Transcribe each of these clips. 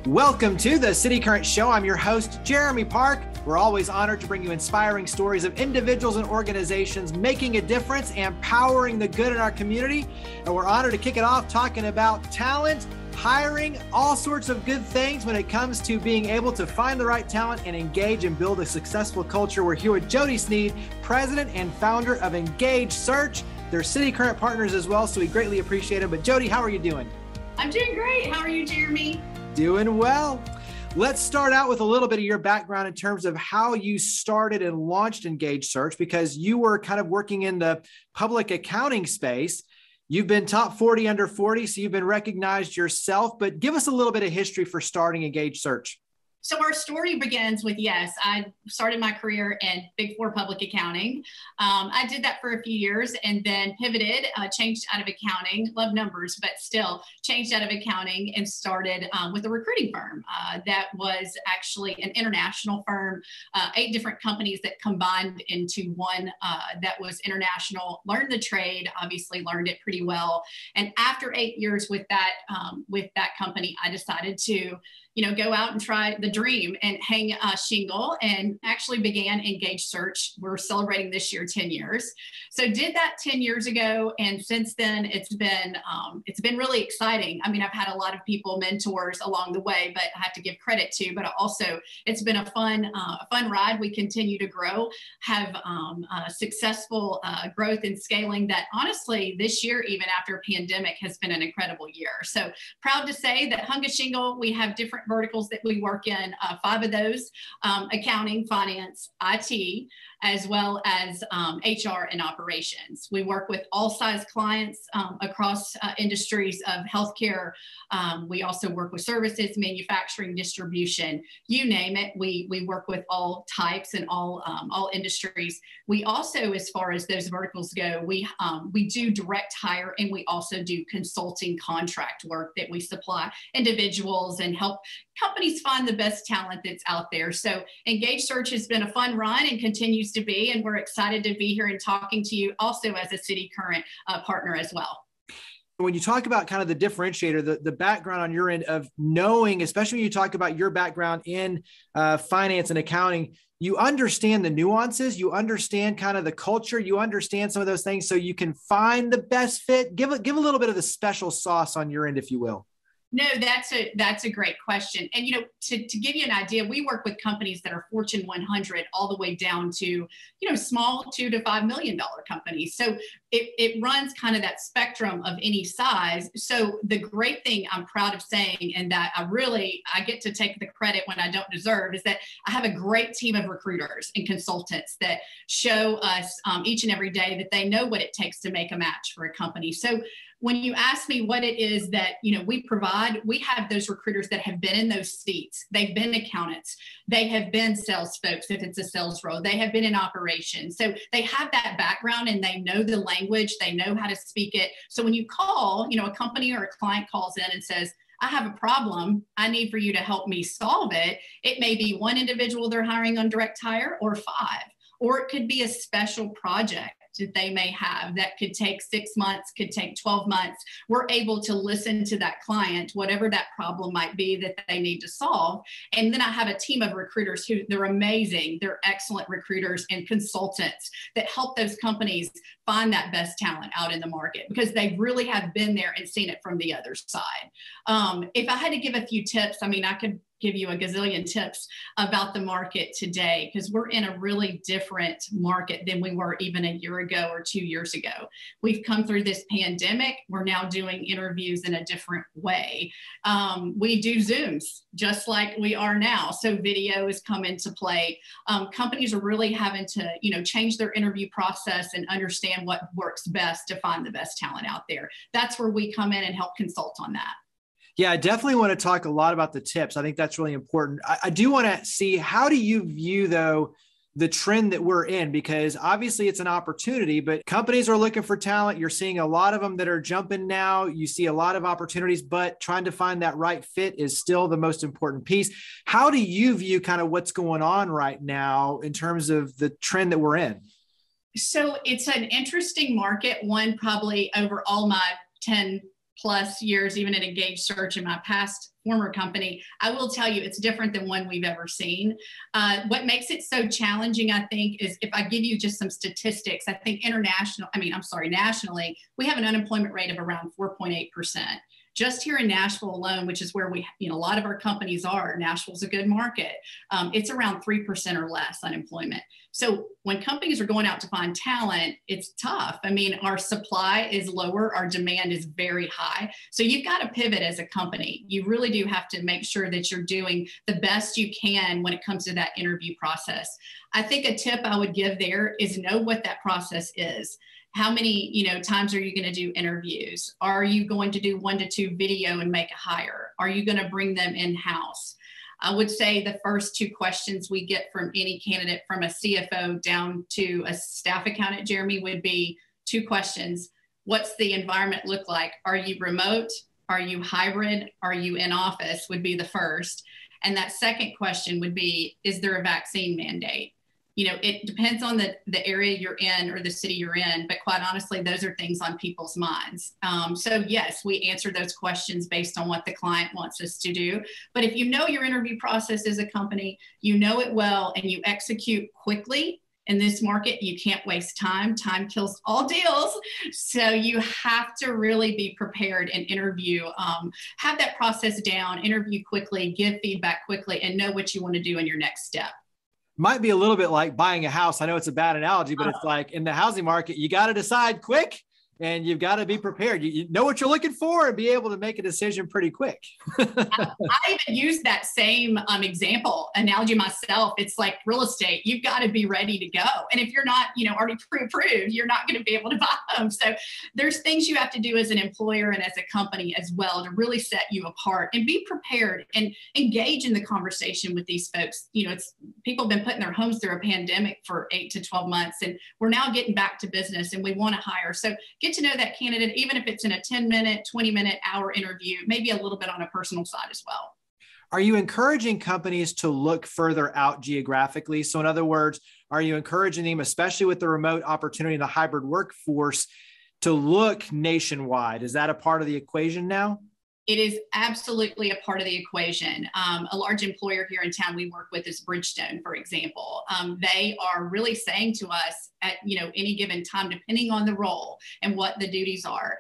Welcome to the City Current Show. I'm your host, Jeremy Park. We're always honored to bring you inspiring stories of individuals and organizations making a difference and powering the good in our community. And we're honored to kick it off talking about talent, hiring, all sorts of good things when it comes to being able to find the right talent and engage and build a successful culture. We're here with Jodi Sneed, president and founder of Engage Search. They're City Current partners as well, so we greatly appreciate them. But Jodi, how are you doing? I'm doing great. How are you, Jeremy? Doing well. Let's start out with a little bit of your background in terms of how you started and launched Engage Search, because you were kind of working in the public accounting space. You've been top 40 under 40, so you've been recognized yourself, but give us a little bit of history for starting Engage Search. So our story begins with, yes, I started my career in Big Four public accounting. I did that for a few years and then pivoted, changed out of accounting, love numbers, but still changed out of accounting and started with a recruiting firm that was actually an international firm, 8 different companies that combined into one that was international, learned the trade, obviously learned it pretty well. And after 8 years with that company, I decided to go out and try the dream and hang a shingle, and actually began Engage Search. We're celebrating this year 10 years. So did that 10 years ago. And since then it's been really exciting. I mean, I've had a lot of people, mentors along the way, but I have to give credit to, but also it's been a fun ride. We continue to grow, have successful growth and scaling that honestly this year, even after a pandemic, has been an incredible year. So proud to say that hung a shingle, we have different verticals that we work in, 5 of those, accounting, finance, IT, as well as HR and operations. We work with all size clients across industries of healthcare. We also work with services, manufacturing, distribution, you name it. We work with all types and all industries. We also, as far as those verticals go, we do direct hire, and we also do consulting contract work that we supply individuals and help companies find the best talent that's out there. So Engage Search has been a fun run and continues to be, and we're excited to be here and talking to you also as a City Current partner as well. When you talk about kind of the differentiator, the background on your end of knowing, especially when you talk about your background in finance and accounting, you understand the nuances, you understand kind of the culture, you understand some of those things so you can find the best fit. Give a little bit of the special sauce on your end, if you will. No, that's a great question. And, to give you an idea, we work with companies that are Fortune 100 all the way down to, small $2 to $5 million companies. So it runs kind of that spectrum of any size. So the great thing I'm proud of saying, and that I get to take the credit when I don't deserve, is that I have a great team of recruiters and consultants that show us each and every day that they know what it takes to make a match for a company. So when you ask me what it is that, we provide, we have those recruiters that have been in those seats. They've been accountants. They have been sales folks, if it's a sales role. They have been in operations. So they have that background and they know the language. They know how to speak it. So when you call, a company or a client calls in and says, I have a problem, I need for you to help me solve it. It may be one individual they're hiring on direct hire or 5, or it could be a special project that they may have that could take 6 months, could take 12 months. We're able to listen to that client, whatever that problem might be that they need to solve. And then I have a team of recruiters who they're amazing. They're excellent recruiters and consultants that help those companies find that best talent out in the market, because they really have been there and seen it from the other side. If I had to give a few tips, I could give you a gazillion tips about the market today, because we're in a really different market than we were even a year ago or 2 years ago. We've come through this pandemic. We're now doing interviews in a different way. We do Zooms just like we are now. So video has come into play. Companies are really having to, change their interview process and understand what works best to find the best talent out there. That's where we come in and help consult on that. Yeah, I definitely want to talk a lot about the tips. I think that's really important. I do want to see, how do you view, though, the trend that we're in? Because obviously it's an opportunity, but companies are looking for talent. You're seeing a lot of them that are jumping now. You see a lot of opportunities, but trying to find that right fit is still the most important piece. How do you view kind of what's going on right now in terms of the trend that we're in? So it's an interesting market. One, probably over all my 10 plus years, even in engaged search in my past former company, I will tell you it's different than one we've ever seen. What makes it so challenging, I think, is if I give you just some statistics, I think nationally, we have an unemployment rate of around 4.8%. Just here in Nashville alone, which is where a lot of our companies are, Nashville's a good market. It's around 3% or less unemployment. So when companies are going out to find talent, it's tough. I mean, our supply is lower, our demand is very high. So you've got to pivot as a company. You really do have to make sure that you're doing the best you can when it comes to that interview process. I think a tip I would give there is know what that process is. How many, times are you going to do interviews? Are you going to do 1 to 2 video and make a hire? Are you going to bring them in-house? I would say the first 2 questions we get from any candidate, from a CFO down to a staff accountant, Jeremy, would be 2 questions. What's the environment look like? Are you remote? Are you hybrid? Are you in office? Would be the first. And that second question would be, is there a vaccine mandate? It depends on the area you're in or the city you're in, but quite honestly, those are things on people's minds. So yes, we answer those questions based on what the client wants us to do. But if you know your interview process as a company, you know it well, and you execute quickly in this market, you can't waste time. Time kills all deals. So you have to really be prepared and interview, have that process down, interview quickly, give feedback quickly, and know what you want to do in your next step. Might be a little bit like buying a house. I know it's a bad analogy, but it's like in the housing market, you got to decide quick and you've got to be prepared. You know what you're looking for and be able to make a decision pretty quick. I even use that same analogy myself. It's like real estate. You've got to be ready to go. And if you're not, already pre-approved, you're not going to be able to buy them. So there's things you have to do as an employer and as a company as well to really set you apart and be prepared and engage in the conversation with these folks. People have been putting their homes through a pandemic for 8 to 12 months, and we're now getting back to business and we want to hire. So get to know that candidate, even if it's in a 10-minute, 20-minute, hour interview, maybe a little bit on a personal side as well. Are you encouraging companies to look further out geographically? So in other words, are you encouraging them, especially with the remote opportunity in the hybrid workforce, to look nationwide? Is that a part of the equation now? It is absolutely a part of the equation. A large employer here in town we work with is Bridgestone, for example. They are really saying to us at any given time, depending on the role and what the duties are,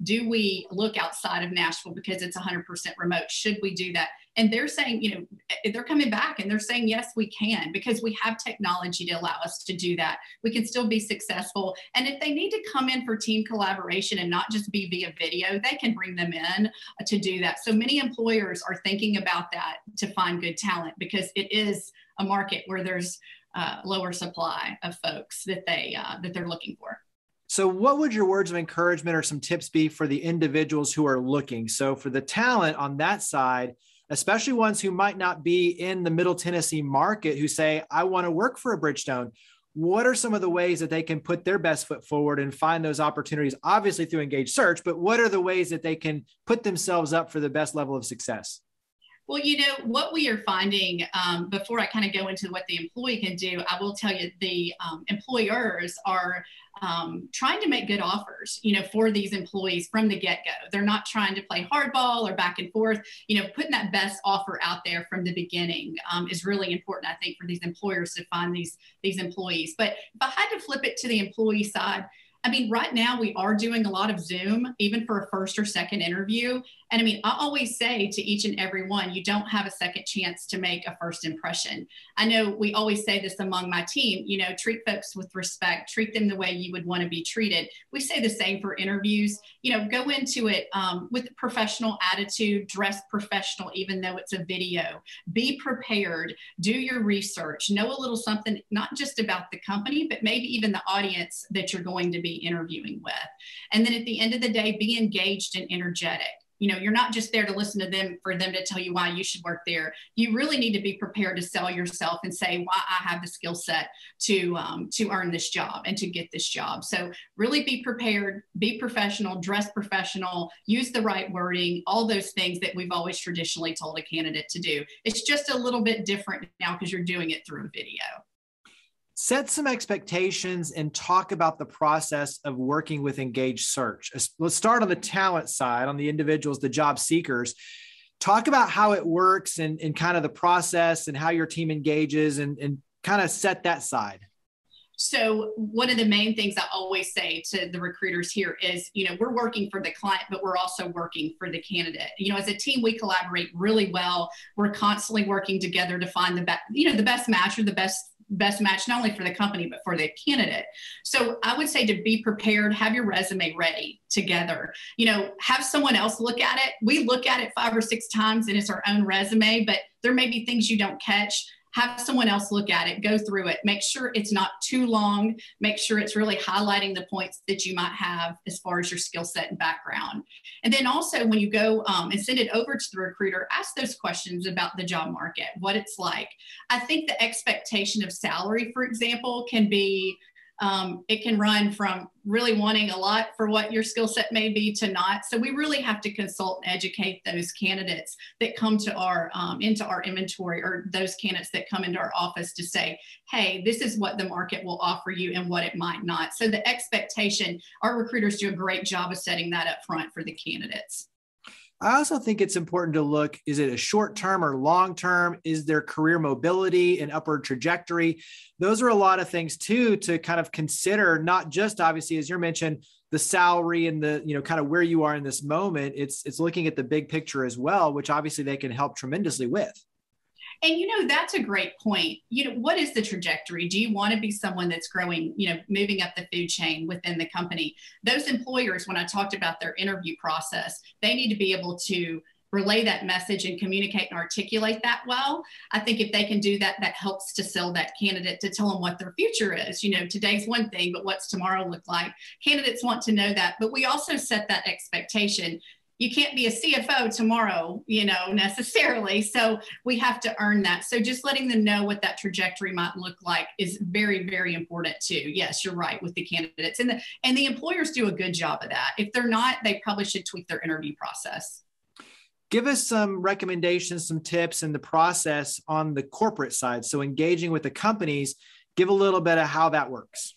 do we look outside of Nashville because it's 100% remote? Should we do that? And they're saying, they're coming back and they're saying, yes, we can, because we have technology to allow us to do that. We can still be successful. And if they need to come in for team collaboration and not just be via video, they can bring them in to do that. So many employers are thinking about that to find good talent, because it is a market where there's lower supply of folks that they're looking for. So what would your words of encouragement or some tips be for the individuals who are looking? So for the talent on that side, especially ones who might not be in the Middle Tennessee market, who say, I want to work for a Bridgestone, what are some of the ways that they can put their best foot forward and find those opportunities, obviously through engaged search, but what are the ways that they can put themselves up for the best level of success? Well, what we are finding, before I kind of go into what the employee can do, I will tell you the employers are trying to make good offers, for these employees from the get-go. They're not trying to play hardball or back and forth. Putting that best offer out there from the beginning is really important, I think, for these employers to find these employees. But if I had to flip it to the employee side, I mean, right now we are doing a lot of Zoom, even for a first or second interview. And I mean, I always say to each and every one, you don't have a second chance to make a first impression. I know we always say this among my team, treat folks with respect, treat them the way you would want to be treated. We say the same for interviews, go into it with a professional attitude, dress professional, even though it's a video. Be prepared, do your research, know a little something, not just about the company, but maybe even the audience that you're going to be interviewing with. And then at the end of the day, be engaged and energetic. You're not just there to listen to them for them to tell you why you should work there. You really need to be prepared to sell yourself and say why I have the skill set to earn this job and to get this job. So really be prepared, be professional, dress professional, use the right wording, all those things that we've always traditionally told a candidate to do. It's just a little bit different now because you're doing it through a video. Set some expectations and talk about the process of working with engaged search. Let's start on the talent side, on the individuals, the job seekers. Talk about how it works and kind of the process and how your team engages and kind of set that side. So one of the main things I always say to the recruiters here is, we're working for the client, but we're also working for the candidate. As a team, we collaborate really well. We're constantly working together to find the best match or the best match, not only for the company, but for the candidate. So I would say to be prepared, have your resume ready together, have someone else look at it. We look at it 5 or 6 times and it's our own resume, but there may be things you don't catch. Have someone else look at it, go through it, make sure it's not too long, make sure it's really highlighting the points that you might have as far as your skill set and background. And then also when you go and send it over to the recruiter, ask those questions about the job market, what it's like. I think the expectation of salary, for example, can be it can run from really wanting a lot for what your skill set may be to not. So we really have to consult and educate those candidates that come to our into our inventory, or those candidates that come into our office to say, hey, this is what the market will offer you and what it might not. So the expectation, our recruiters do a great job of setting that up front for the candidates. I also think it's important to look, is it a short-term or long-term? Is there career mobility and upward trajectory? Those are a lot of things too, to kind of consider, not just obviously, as you mentioned, the salary and the, kind of where you are in this moment. It's looking at the big picture as well, which obviously they can help tremendously with. And, that's a great point. What is the trajectory? Do you want to be someone that's growing, moving up the food chain within the company? Those employers, when I talked about their interview process, they need to be able to relay that message and communicate and articulate that well. I think if they can do that, that helps to sell that candidate, to tell them what their future is. Today's one thing, but what's tomorrow look like? Candidates want to know that, but we also set that expectation. You can't be a CFO tomorrow, necessarily. So we have to earn that. So just letting them know what that trajectory might look like is very, very important too. Yes, you're right with the candidates, and the employers do a good job of that. If they're not, they probably should tweak their interview process. Give us some recommendations, some tips in the process on the corporate side. So engaging with the companies, give a little bit of how that works.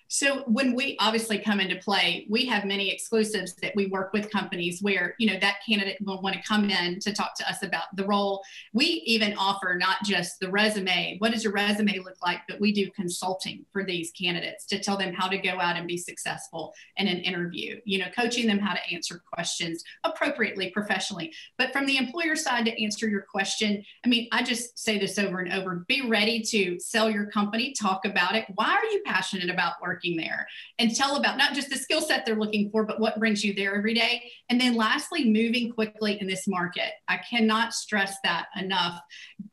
So when we obviously come into play, we have many exclusives that we work with companies where, that candidate will want to come in to talk to us about the role. We even offer not just the resume, what does your resume look like, but we do consulting for these candidates to tell them how to go out and be successful in an interview, coaching them how to answer questions appropriately, professionally. But from the employer side, to answer your question, I just say this over and over, be ready to sell your company, talk about it. Why are you passionate about working there? And tell about not just the skill set they're looking for, but what brings you there every day. And then lastly, moving quickly in this market. I cannot stress that enough.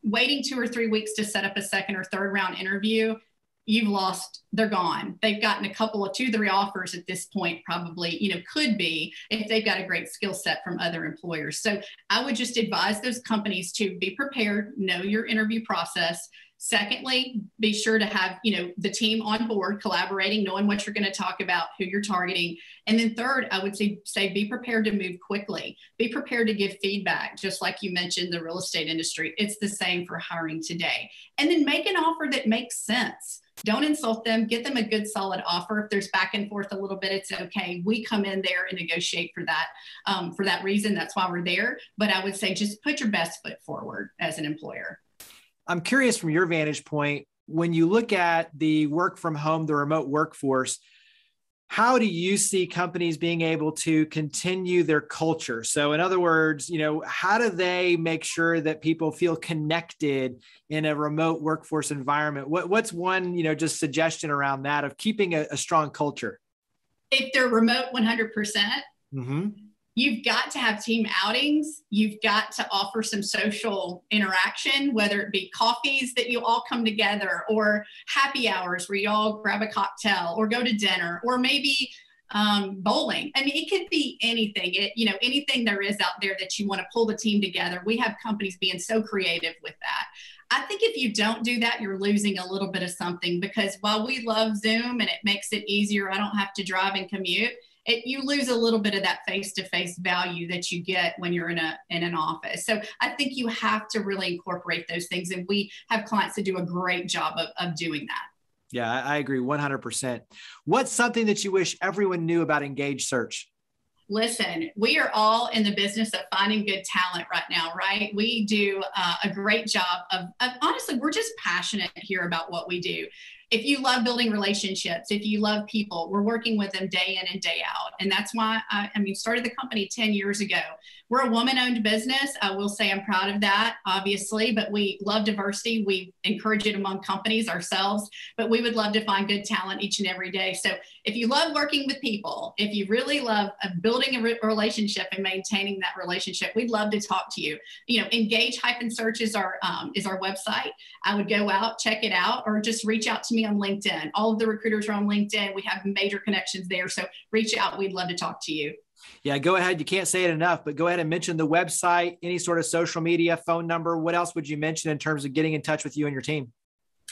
Waiting 2 or 3 weeks to set up a second or third round interview, you've lost, they're gone. They've gotten a couple of 2 or 3 offers at this point, probably, could be, if they've got a great skill set from other employers. So I would just advise those companies to be prepared, know your interview process. Secondly, be sure to have, the team on board, collaborating, knowing what you're going to talk about, who you're targeting. And then third, I would say be prepared to move quickly. Be prepared to give feedback, just like you mentioned, the real estate industry. It's the same for hiring today. And then make an offer that makes sense. Don't insult them. Get them a good, solid offer. If there's back and forth a little bit, it's okay. We come in there and negotiate for that reason. That's why we're there. But I would say just put your best foot forward as an employer. I'm curious from your vantage point, when you look at the work from home, the remote workforce, how do you see companies being able to continue their culture? So in other words, how do they make sure that people feel connected in a remote workforce environment? What's one, just suggestion around that of keeping a strong culture? If they're remote 100%, mm-hmm. You've got to have team outings. You've got to offer some social interaction, whether it be coffees that you all come together, or happy hours where you all grab a cocktail or go to dinner, or maybe bowling. It could be anything, anything there is out there that you want to pull the team together. We have companies being so creative with that. I think if you don't do that, you're losing a little bit of something, because while we love Zoom and it makes it easier, I don't have to drive and commute, you lose a little bit of that face-to-face value that you get when you're in an office. So I think you have to really incorporate those things. And we have clients that do a great job of doing that. Yeah, I agree 100%. What's something that you wish everyone knew about Engage Search? Listen, we are all in the business of finding good talent right now, right? We do a great job of honestly, we're just passionate here about what we do. If you love building relationships, if you love people, we're working with them day in and day out. And that's why started the company 10 years ago. We're a woman-owned business. I will say I'm proud of that, obviously, but we love diversity. We encourage it among companies ourselves, but we would love to find good talent each and every day. So if you love working with people, if you really love building a relationship and maintaining that relationship, we'd love to talk to you. Engage-Search is our website. I would go out, check it out, or just reach out to me on LinkedIn. All of the recruiters are on LinkedIn. We have major connections there. So reach out. We'd love to talk to you. Yeah, go ahead. You can't say it enough, but go ahead and mention the website, any sort of social media, phone number. What else would you mention in terms of getting in touch with you and your team?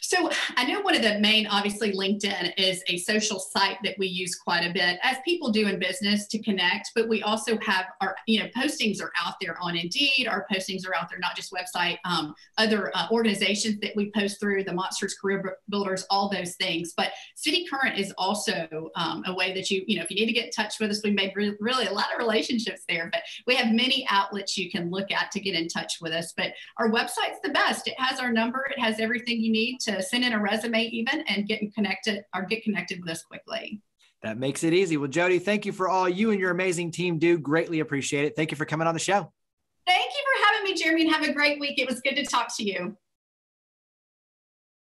So I know one of the main, obviously LinkedIn is a social site that we use quite a bit as people do in business to connect, but we also have our, postings are out there on Indeed. Our postings are out there, not just website, other organizations that we post through, the Monsters, Career Builders, all those things. But cityCURRENT is also a way that if you need to get in touch with us, we made really a lot of relationships there, but we have many outlets you can look at to get in touch with us. But our website's the best. It has our number. It has everything you need to send in a resume even and get connected with us quickly. That makes it easy. Well, Jodi, thank you for all you and your amazing team do. Greatly appreciate it. Thank you for coming on the show. Thank you for having me, Jeremy, and have a great week. It was good to talk to you.